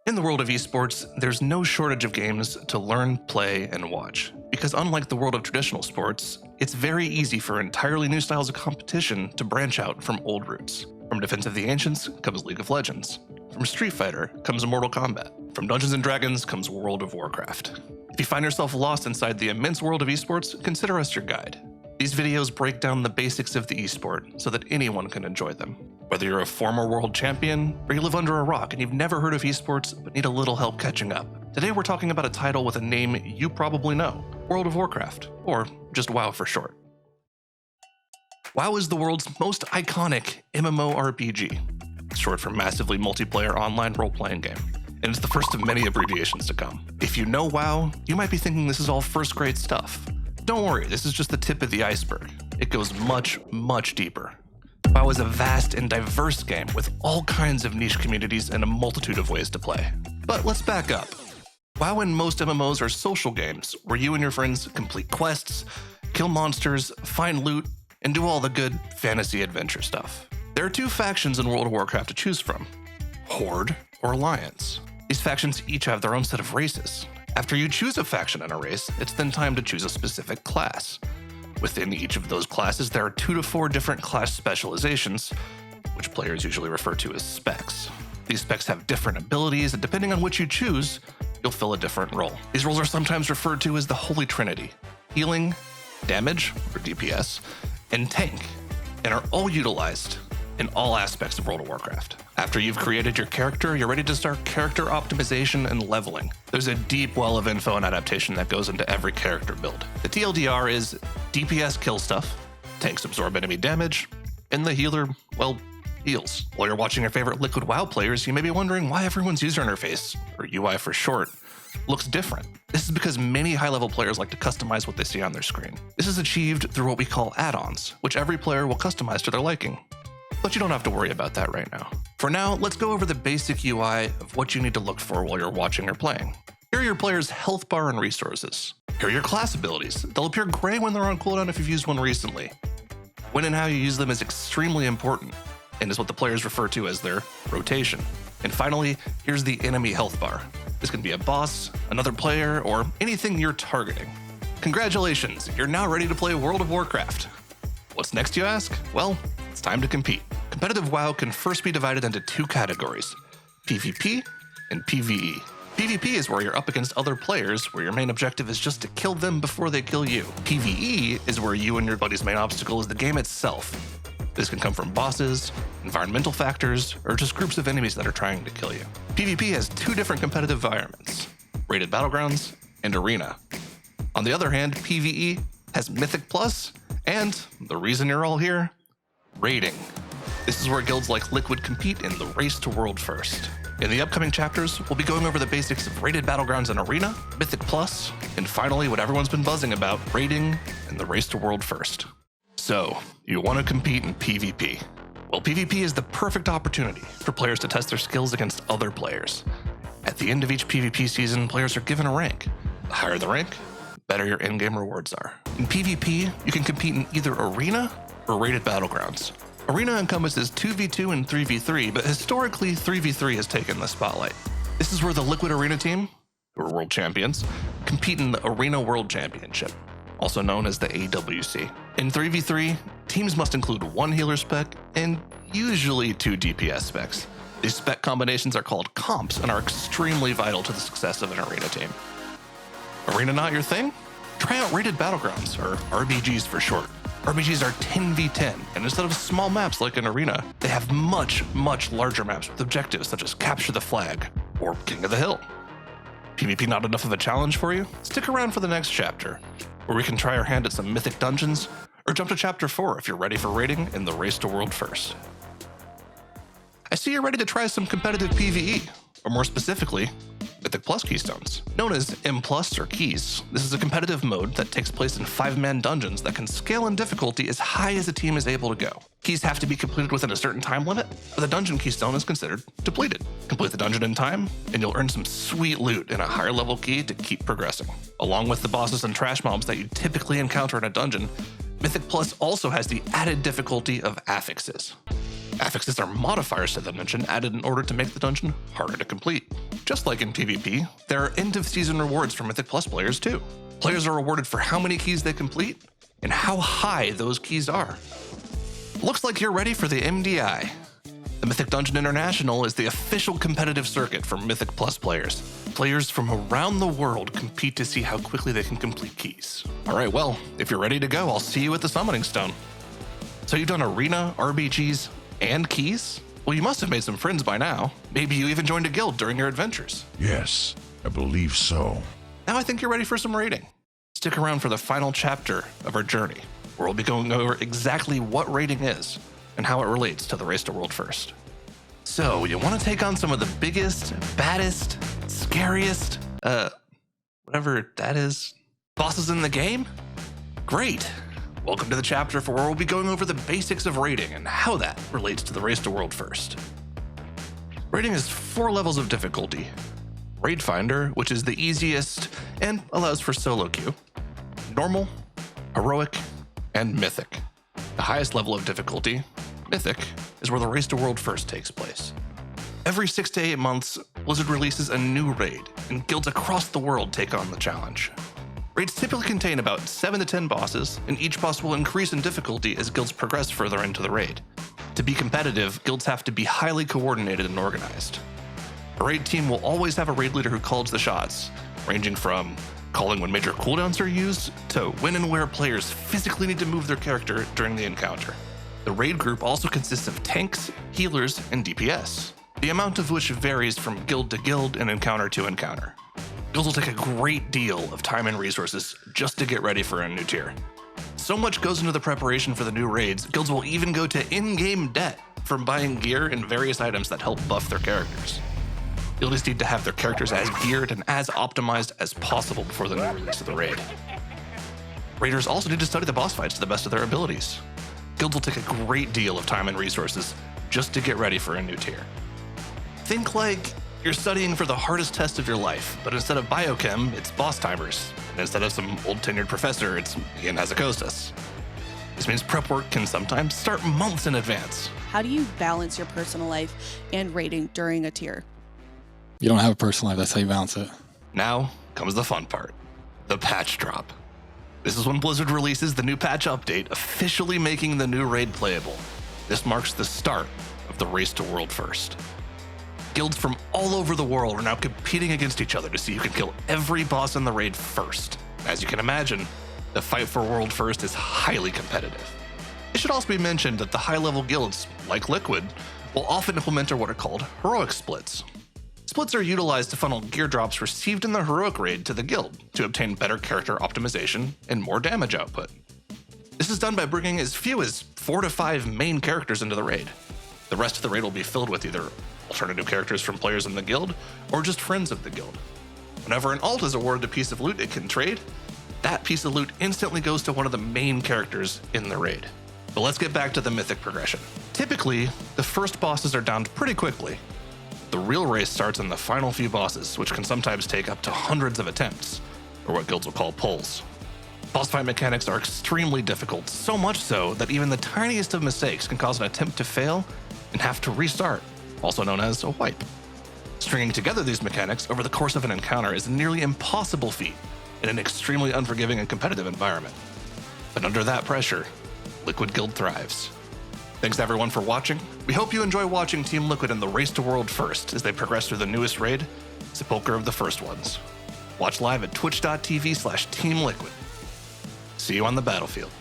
In the world of esports, there's no shortage of games to learn, play, and watch. Because unlike the world of traditional sports, it's very easy for entirely new styles of competition to branch out from old roots. From Defense of the Ancients comes League of Legends. From Street Fighter comes Mortal Kombat. From Dungeons & Dragons comes World of Warcraft. If you find yourself lost inside the immense world of esports, consider us your guide. These videos break down the basics of the esport so that anyone can enjoy them. Whether you're a former world champion, or you live under a rock and you've never heard of esports but need a little help catching up, today we're talking about a title with a name you probably know, World of Warcraft, or just WoW for short. WoW is the world's most iconic MMORPG, short for massively multiplayer online role-playing game, and it's the first of many abbreviations to come. If you know WoW, you might be thinking this is all first-grade stuff. Don't worry, this is just the tip of the iceberg. It goes much, much deeper. WoW is a vast and diverse game with all kinds of niche communities and a multitude of ways to play. But let's back up. WoW and most MMOs are social games where you and your friends complete quests, kill monsters, find loot, and do all the good fantasy adventure stuff. There are two factions in World of Warcraft to choose from: Horde or Alliance. These factions each have their own set of races. After you choose a faction in a race, it's then time to choose a specific class. Within each of those classes, there are 2 to 4 different class specializations, which players usually refer to as specs. These specs have different abilities, and depending on which you choose, you'll fill a different role. These roles are sometimes referred to as the Holy Trinity: healing, damage, or DPS, and tank, and are all utilized in all aspects of World of Warcraft. After you've created your character, you're ready to start character optimization and leveling. There's a deep well of info and adaptation that goes into every character build. The TLDR is DPS kill stuff, tanks absorb enemy damage, and the healer, well, heals. While you're watching your favorite Liquid WoW players, you may be wondering why everyone's user interface, or UI for short, looks different. This is because many high-level players like to customize what they see on their screen. This is achieved through what we call add-ons, which every player will customize to their liking. But you don't have to worry about that right now. For now, let's go over the basic UI of what you need to look for while you're watching or playing. Here are your player's health bar and resources. Here are your class abilities. They'll appear gray when they're on cooldown if you've used one recently. When and how you use them is extremely important, and is what the players refer to as their rotation. And finally, here's the enemy health bar. This can be a boss, another player, or anything you're targeting. Congratulations, you're now ready to play World of Warcraft. What's next, you ask? Well, it's time to compete. Competitive WoW can first be divided into 2 categories: PvP and PvE. PvP is where you're up against other players, where your main objective is just to kill them before they kill you. PvE is where you and your buddy's main obstacle is the game itself. This can come from bosses, environmental factors, or just groups of enemies that are trying to kill you. PvP has 2 different competitive environments: rated battlegrounds and arena. On the other hand, PvE has Mythic Plus, and the reason you're all here, raiding. This is where guilds like Liquid compete in the race to world first. In the upcoming chapters, we'll be going over the basics of rated battlegrounds and arena, Mythic Plus, and finally what everyone's been buzzing about, raiding and the race to world first. So, you want to compete in PvP. Well, PvP is the perfect opportunity for players to test their skills against other players. At the end of each PvP season, players are given a rank. The higher the rank, the better your in-game rewards are. In PvP, you can compete in either arena or rated battlegrounds. Arena encompasses 2v2 and 3v3, but historically 3v3 has taken the spotlight. This is where the Liquid Arena team, who are world champions, compete in the Arena World Championship, also known as the AWC. In 3v3, teams must include 1 healer spec and usually 2 DPS specs. These spec combinations are called comps and are extremely vital to the success of an arena team. Arena not your thing? Try out Rated Battlegrounds, or RBGs for short. RBGs are 10v10, and instead of small maps like an arena, they have much, much larger maps with objectives such as Capture the Flag or King of the Hill. PvP not enough of a challenge for you? Stick around for the next chapter, where we can try our hand at some mythic dungeons, or jump to chapter 4 if you're ready for raiding in the race to world first. I see you're ready to try some competitive PvE, or more specifically, Mythic Plus Keystones. Known as M+ or Keys, this is a competitive mode that takes place in 5-man dungeons that can scale in difficulty as high as a team is able to go. Keys have to be completed within a certain time limit, or the dungeon keystone is considered depleted. Complete the dungeon in time, and you'll earn some sweet loot in a higher level key to keep progressing. Along with the bosses and trash mobs that you typically encounter in a dungeon, Mythic Plus also has the added difficulty of affixes. Affixes are modifiers to the dungeon added in order to make the dungeon harder to complete. Just like in PvP, there are end-of-season rewards for Mythic Plus players too. Players are rewarded for how many keys they complete and how high those keys are. Looks like you're ready for the MDI. The Mythic Dungeon International is the official competitive circuit for Mythic Plus players. Players from around the world compete to see how quickly they can complete keys. Alright, well, if you're ready to go, I'll see you at the Summoning Stone. So you've done Arena, RBGs, and keys? Well, you must have made some friends by now. Maybe you even joined a guild during your adventures. Yes, I believe so. Now I think you're ready for some raiding. Stick around for the final chapter of our journey, where we'll be going over exactly what raiding is and how it relates to the Race to World First. So, you want to take on some of the biggest, baddest, scariest, whatever that is, bosses in the game? Great! Welcome to the chapter where we'll be going over the basics of raiding and how that relates to the Race to World First. Raiding has 4 levels of difficulty. Raid Finder, which is the easiest and allows for solo queue. Normal, Heroic, and Mythic. The highest level of difficulty, Mythic, is where the Race to World First takes place. Every 6 to 8 months, Blizzard releases a new raid, and guilds across the world take on the challenge. Raids typically contain about 7 to 10 bosses, and each boss will increase in difficulty as guilds progress further into the raid. To be competitive, guilds have to be highly coordinated and organized. A raid team will always have a raid leader who calls the shots, ranging from calling when major cooldowns are used to when and where players physically need to move their character during the encounter. The raid group also consists of tanks, healers, and DPS, the amount of which varies from guild to guild and encounter to encounter. Guilds will take a great deal of time and resources just to get ready for a new tier. So much goes into the preparation for the new raids, guilds will even go to in-game debt from buying gear and various items that help buff their characters. Guilds need to have their characters as geared and as optimized as possible before the new release of the raid. Raiders also need to study the boss fights to the best of their abilities. Guilds will take a great deal of time and resources just to get ready for a new tier. Think like you're studying for the hardest test of your life, but instead of biochem, it's boss timers. And instead of some old tenured professor, it's Ian Hazakostas. This means prep work can sometimes start months in advance. How do you balance your personal life and raiding during a tier? You don't have a personal life, that's how you balance it. Now comes the fun part, the patch drop. This is when Blizzard releases the new patch update, officially making the new raid playable. This marks the start of the Race to World First. Guilds from all over the world are now competing against each other to see who can kill every boss in the raid first. As you can imagine, the fight for World First is highly competitive. It should also be mentioned that the high-level guilds, like Liquid, will often implement what are called heroic splits. Splits are utilized to funnel gear drops received in the heroic raid to the guild to obtain better character optimization and more damage output. This is done by bringing as few as 4 to 5 main characters into the raid. The rest of the raid will be filled with either alternative characters from players in the guild or just friends of the guild. Whenever an alt is awarded a piece of loot it can trade, that piece of loot instantly goes to one of the main characters in the raid. But let's get back to the Mythic progression. Typically, the first bosses are downed pretty quickly. The real race starts in the final few bosses, which can sometimes take up to hundreds of attempts, or what guilds will call pulls. Boss fight mechanics are extremely difficult, so much so that even the tiniest of mistakes can cause an attempt to fail and have to restart, also known as a wipe. Stringing together these mechanics over the course of an encounter is a nearly impossible feat in an extremely unforgiving and competitive environment. But under that pressure, Liquid Guild thrives. Thanks everyone for watching. We hope you enjoy watching Team Liquid in the Race to World First as they progress through the newest raid, Sepulcher of the First Ones. Watch live at twitch.tv/teamliquid. See you on the battlefield.